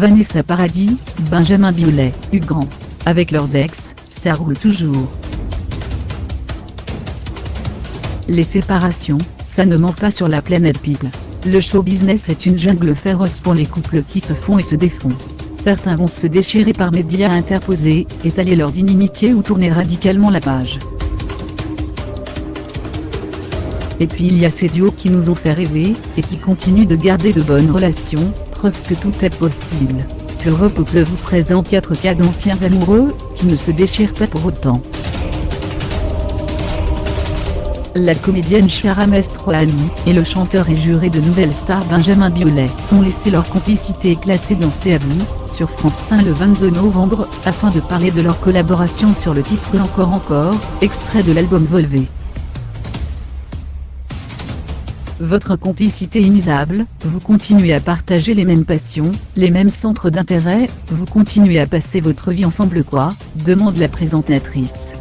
Vanessa Paradis, Benjamin Biolay, Hugh Grant. Avec leurs ex, ça roule toujours. Les séparations, ça ne ment pas sur la planète People. Le show business est une jungle féroce pour les couples qui se font et se défont. Certains vont se déchirer par médias interposés, étaler leurs inimitiés ou tourner radicalement la page. Et puis il y a ces duos qui nous ont fait rêver, et qui continuent de garder de bonnes relations, preuve que tout est possible. Pure Couple vous présente 4 cas d'anciens amoureux, qui ne se déchirent pas pour autant. La comédienne Chiara Mastroianni, et le chanteur et juré de Nouvelle Star Benjamin Biolay, ont laissé leur complicité éclater dans C'est à vous, sur France 5 le 22 novembre, afin de parler de leur collaboration sur le titre Encore, extrait de l'album Volvé. Votre complicité inusable, vous continuez à partager les mêmes passions, les mêmes centres d'intérêt, vous continuez à passer votre vie ensemble quoi, demande la présentatrice.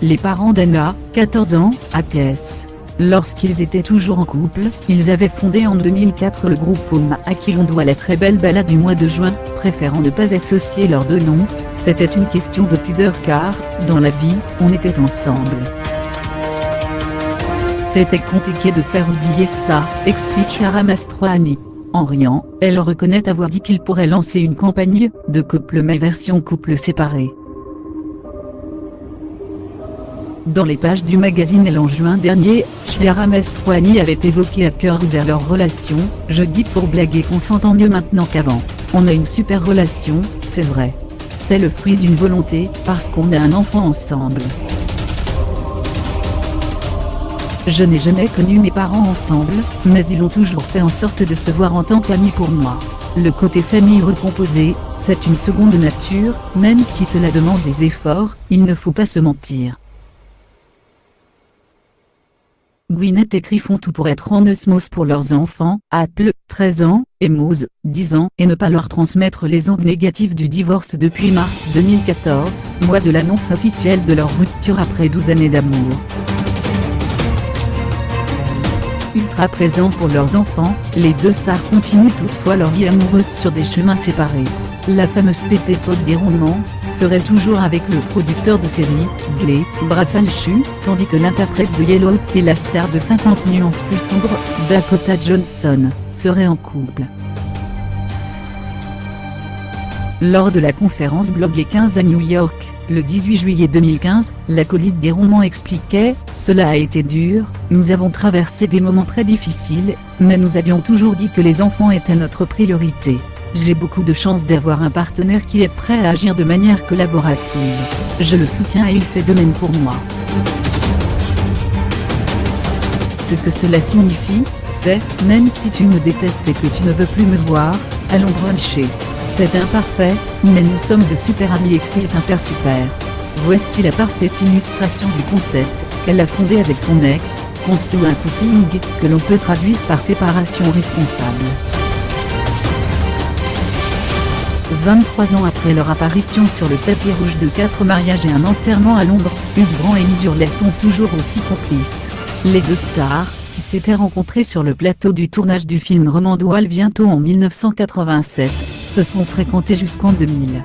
Les parents d'Anna, 14 ans, acquiescent. Lorsqu'ils étaient toujours en couple, ils avaient fondé en 2004 le groupe Home, à qui l'on doit la très belle balade du mois de juin, préférant ne pas associer leurs deux noms. C'était une question de pudeur car, dans la vie, on était ensemble. C'était compliqué de faire oublier ça, explique Chiara Mastroianni. En riant, elle reconnaît avoir dit qu'il pourrait lancer une campagne de couple mais version couple séparé. Dans les pages du magazine Elle en juin dernier, Chiara Mastroianni avait évoqué à cœur ouvert leur relation. Je dis pour blaguer qu'on s'entend mieux maintenant qu'avant. On a une super relation, c'est vrai. C'est le fruit d'une volonté, parce qu'on a un enfant ensemble. Je n'ai jamais connu mes parents ensemble, mais ils ont toujours fait en sorte de se voir en tant qu'amis pour moi. Le côté famille recomposée, c'est une seconde nature, même si cela demande des efforts, il ne faut pas se mentir. Gwyneth et Chris font tout pour être en osmose pour leurs enfants, Apple, 13 ans, et Mose, 10 ans, et ne pas leur transmettre les ondes négatives du divorce depuis mars 2014, mois de l'annonce officielle de leur rupture après 12 années d'amour. Ultra présents pour leurs enfants, les deux stars continuent toutefois leur vie amoureuse sur des chemins séparés. La fameuse Pépé Pote des Ronnements serait toujours avec le producteur de série, Glee, Brad Falchuk, tandis que l'interprète de Yellow et la star de 50 nuances plus sombres, Dakota Johnson, seraient en couple. Lors de la conférence Blog les 15 à New York, le 18 juillet 2015, l'acolyte des Ronnements expliquait « Cela a été dur, nous avons traversé des moments très difficiles, mais nous avions toujours dit que les enfants étaient notre priorité. J'ai beaucoup de chance d'avoir un partenaire qui est prêt à agir de manière collaborative. Je le soutiens et il fait de même pour moi. » Ce que cela signifie, c'est « Même si tu me détestes et que tu ne veux plus me voir, allons bruncher. C'est imparfait, mais nous sommes de super amis écrit un père super. » Voici la parfaite illustration du concept qu'elle a fondé avec son ex, conçu un coupling que l'on peut traduire par séparation responsable. 23 ans après leur apparition sur le tapis rouge de 4 mariages et un enterrement à Londres, Hugh Grant et Liz Hurley sont toujours aussi complices. Les deux stars, qui s'étaient rencontrées sur le plateau du tournage du film Roman Doual bientôt en 1987, se sont fréquentés jusqu'en 2000.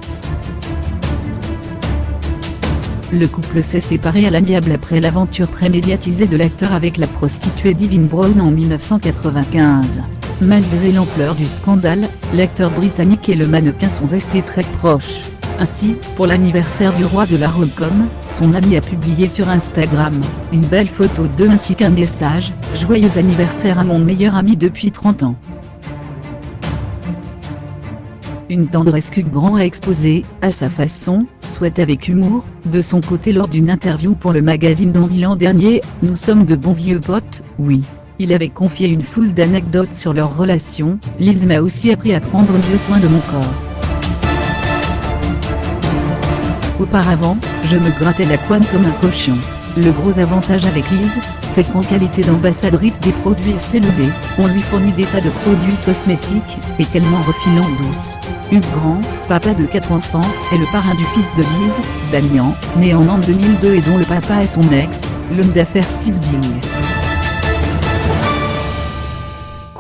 Le couple s'est séparé à l'amiable après l'aventure très médiatisée de l'acteur avec la prostituée Divine Brown en 1995. Malgré l'ampleur du scandale, l'acteur britannique et le mannequin sont restés très proches. Ainsi, pour l'anniversaire du roi de la rom-com, son ami a publié sur Instagram une belle photo d'eux ainsi qu'un message « Joyeux anniversaire à mon meilleur ami depuis 30 ans ». Une tendresse qu'Hugh Grant a exposée, à sa façon, soit avec humour. De son côté lors d'une interview pour le magazine Dandy l'an dernier, « Nous sommes de bons vieux potes, oui ». Il avait confié une foule d'anecdotes sur leur relation. « Liz m'a aussi appris à prendre mieux soin de mon corps. Auparavant, je me grattais la couenne comme un cochon. Le gros avantage avec Liz, c'est qu'en qualité d'ambassadrice des produits Estée Lauder, on lui fournit des tas de produits cosmétiques, et qu'elle m'en refile en douce. » Hugh Grant, papa de 4 enfants, est le parrain du fils de Liz, Damian, né en 2002 et dont le papa est son ex, l'homme d'affaires Steve Ding.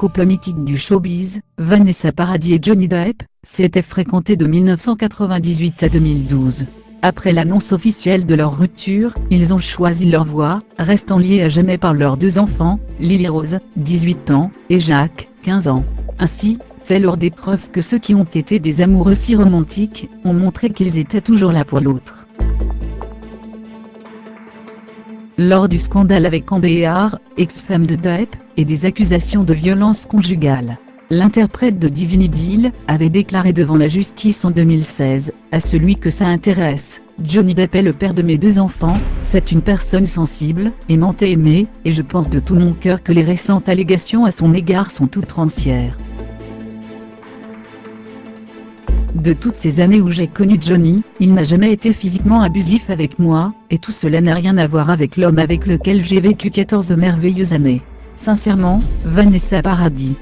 couple mythique du showbiz, Vanessa Paradis et Johnny Depp, s'étaient fréquentés de 1998 à 2012. Après l'annonce officielle de leur rupture, ils ont choisi leur voie, restant liés à jamais par leurs 2 enfants, Lily Rose, 18 ans, et Jacques, 15 ans. Ainsi, c'est lors des preuves que ceux qui ont été des amoureux si romantiques, ont montré qu'ils étaient toujours là pour l'autre. Lors du scandale avec Amber Heard, ex-femme de Depp, et des accusations de violence conjugale, l'interprète de Divine Idyll avait déclaré devant la justice en 2016, à celui que ça intéresse, Johnny Depp est le père de mes 2 enfants, c'est une personne sensible, aimante et aimée, et je pense de tout mon cœur que les récentes allégations à son égard sont outrancières. De toutes ces années où j'ai connu Johnny, il n'a jamais été physiquement abusif avec moi, et tout cela n'a rien à voir avec l'homme avec lequel j'ai vécu 14 merveilleuses années. Sincèrement, Vanessa Paradis.